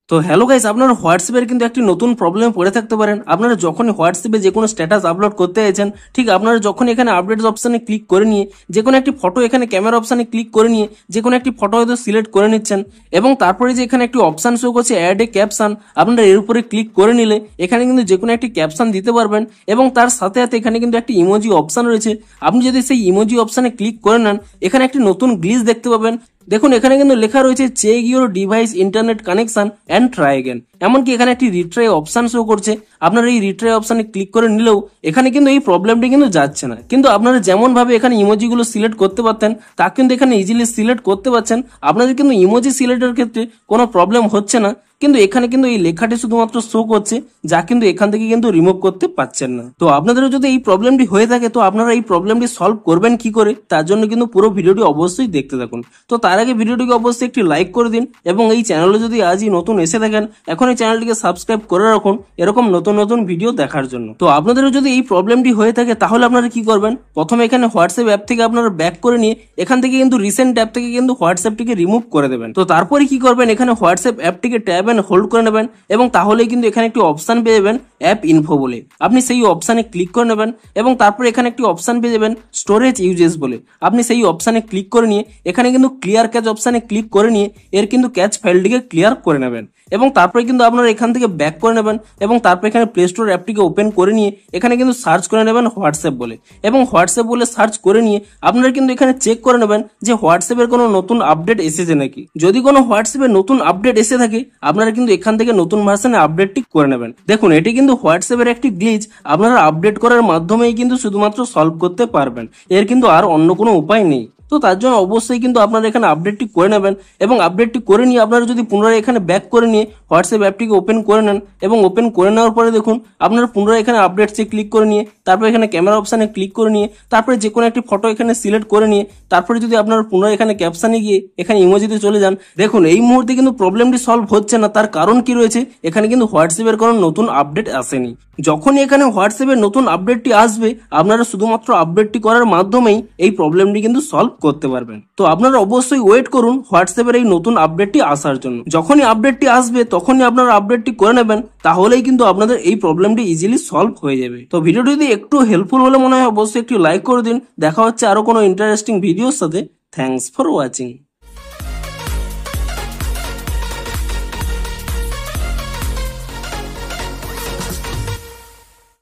তো hello guys, আপনারা হোয়াটসঅ্যাপের কিন্তু একটি নতুন প্রবলেম পড়ে থাকতে পারেন। আপনারা যখনই হোয়াটসঅ্যাপে যে কোনো স্ট্যাটাস আপলোড করতে চাইছেন, ঠিক আপনারা যখন এখানে আপডেট অপশানে ক্লিক করে নিয়ে যে কোনো একটি ফটো এখানে ক্যামেরা অপশানে ক্লিক করে নিয়ে যে কোনো একটি ফটো হয়তো সিলেক্ট করে নিচ্ছেন, এবং তারপরে যে এখানে একটি অপশান শো করছে অ্যাড এ ক্যাপশন, আপনারা এর উপরে ক্লিক করে নিলে এখানে কিন্তু যে কোনো একটি ক্যাপশন দিতে পারবেন, এবং তার সাথে সাথে এখানে কিন্তু একটি ইমোজি অপশান রয়েছে। আপনি যদি সেই ইমোজি অপশানে ক্লিক করে নেন, এখানে একটি নতুন গ্লিচ দেখতে পাবেন। দেখুন এখানে কিন্তু লেখা রয়েছে check your device internet connection and try again. এমনকি এখানে একটি রিট্রাই অপশন শো করছে। আপনারা এই রিট্রাই অপশনে ক্লিক করে নিলেও এখানে কিন্তু এই প্রবলেমটি কিন্তু যাচ্ছে না। কিন্তু আপনারা যেমন ভাবে এখানে ইমোজিগুলো সিলেক্ট করতে পারতেন তা কিন্তু এখানে ইজিলি সিলেক্ট করতে পারছেন। আপনাদের কিন্তু ইমোজি সিলেক্টের ক্ষেত্রে কোনো প্রবলেম হচ্ছে না, কিন্তু এখানে কিন্তু এই লেখাটি শুধুমাত্র শো করছে, যা কিন্তু এখান থেকে কিন্তু রিমুভ করতে পারছেন না। তো আপনাদেরও যদি এই প্রবলেমটি হয়ে থাকে, তো আপনারা এই প্রবলেমটি সলভ করবেন কি করে, তার জন্য কিন্তু পুরো ভিডিওটি অবশ্যই দেখতে থাকুন। তো তার আগে ভিডিওটিকে অবশ্যই একটি লাইক করে দিন, এবং এই চ্যানেলে যদি আজই নতুন এসে থাকেন, এখন এই চ্যানেলটিকে সাবস্ক্রাইব করে রাখুন এরকম নতুন নতুন ভিডিও দেখার জন্য। তো আপনাদেরও যদি এই প্রবলেমটি হয়ে থাকে, তাহলে আপনারা কি করবেন, প্রথমে এখানে হোয়াটসঅ্যাপ অ্যাপ থেকে আপনারা ব্যাক করে নিয়ে এখান থেকে কিন্তু রিসেন্ট ট্যাব থেকে কিন্তু হোয়াটসঅ্যাপটিকে রিমুভ করে দেবেন। তো তারপরে কি করবেন, এখানে হোয়াটসঅ্যাপ অ্যাপটিকে ট্যাব এন্ড হোল্ড করে নেবেন, এবং তাহলেই কিন্তু এখানে একটি অপশন পেয়ে যাবেন অ্যাপ ইনফো বলে। আপনি সেই অপশানে ক্লিক করে নেবেন, এবং তারপরে এখানে একটি অপশন পেয়ে যাবেন স্টোরেজ ইউজেস বলে। আপনি সেই অপশানে ক্লিক করে নিয়ে এখানে কিন্তু ক্লিয়ার ক্যাচ অপশানে ক্লিক করে নিয়ে এর কিন্তু ক্যাচ ফাইলটিকে ক্লিয়ার করে নেবেন, এবং তারপরে কিন্তু আপনারা এখান থেকে ব্যাক করে নেবেন, এবং তারপর এখানে প্লে স্টোর অ্যাপটিকে ওপেন করে নিয়ে এখানে কিন্তু সার্চ করে নেবেন হোয়াটসঅ্যাপ বলে, এবং হোয়াটসঅ্যাপ বলে সার্চ করে নিয়ে আপনারা কিন্তু এখানে চেক করে নেবেন যে হোয়াটসঅ্যাপের কোনো নতুন আপডেট এসেছে নাকি। যদি কোনো হোয়াটসঅ্যাপের নতুন আপডেট এসে থাকে, আপনারা কিন্তু এখান থেকে নতুন ভার্সনে আপডেটটি করে নেবেন। দেখুন এটি কিন্তু হোয়াটসঅ্যাপের একটি গ্লিচ, আপনারা আপডেট করার মাধ্যমেই কিন্তু শুধুমাত্র সলভ করতে পারবেন, এর কিন্তু আর অন্য কোনো উপায় নেই। তো তার জন্য অবশ্যই কিন্তু আপনারা এখানে আপডেটটি করে নেবেন, এবং আপডেটটি করে নিয়ে আপনারা যদি পুনরায় এখানে ব্যাক করে নিয়ে হোয়াটসঅ্যাপ অ্যাপটিকে ওপেন করে নেন, এবং ওপেন করে নেওয়ার পরে দেখুন আপনারা পুনরায় এখানে আপডেটসে ক্লিক করে নিয়ে তারপর এখানে ক্যামেরা অপশানে ক্লিক করে নিয়ে তারপরে যে কোনো একটি ফটো এখানে সিলেক্ট করে নিয়ে তারপরে যদি আপনারা পুনরায় এখানে ক্যাপশনে গিয়ে এখানে ইমোজিতে চলে যান, দেখুন এই মুহূর্তে কিন্তু প্রবলেমটি সলভ হচ্ছে না। তার কারণ কি রয়েছে, এখানে কিন্তু হোয়াটসঅ্যাপের কোনো নতুন আপডেট আসেনি। যখনই এখানে হোয়াটসঅ্যাপের নতুন আপডেটটি আসবে, আপনারা শুধুমাত্র আপডেটটি করার মাধ্যমেই এই প্রবলেমটি কিন্তু সলভ করতে পারবেন। তো আপনারা অবশ্যই ওয়েট করুন হোয়াটসঅ্যাপের এই নতুন আপডেটটি আসার জন্য। যখনই আপডেটটি আসবে তখনই আপনারা আপডেটটি করে নেবেন, তাহলেই কিন্তু আপনাদের এই প্রবলেমটি ইজিলি সলভ হয়ে যাবে। তো ভিডিওটি যদি একটু হেল্পফুল বলে মনে হয়, অবশ্যই একটু লাইক করে দিন। দেখা হচ্ছে আরো কোনো ইন্টারেস্টিং ভিডিওর সাথে। Thanks for watching.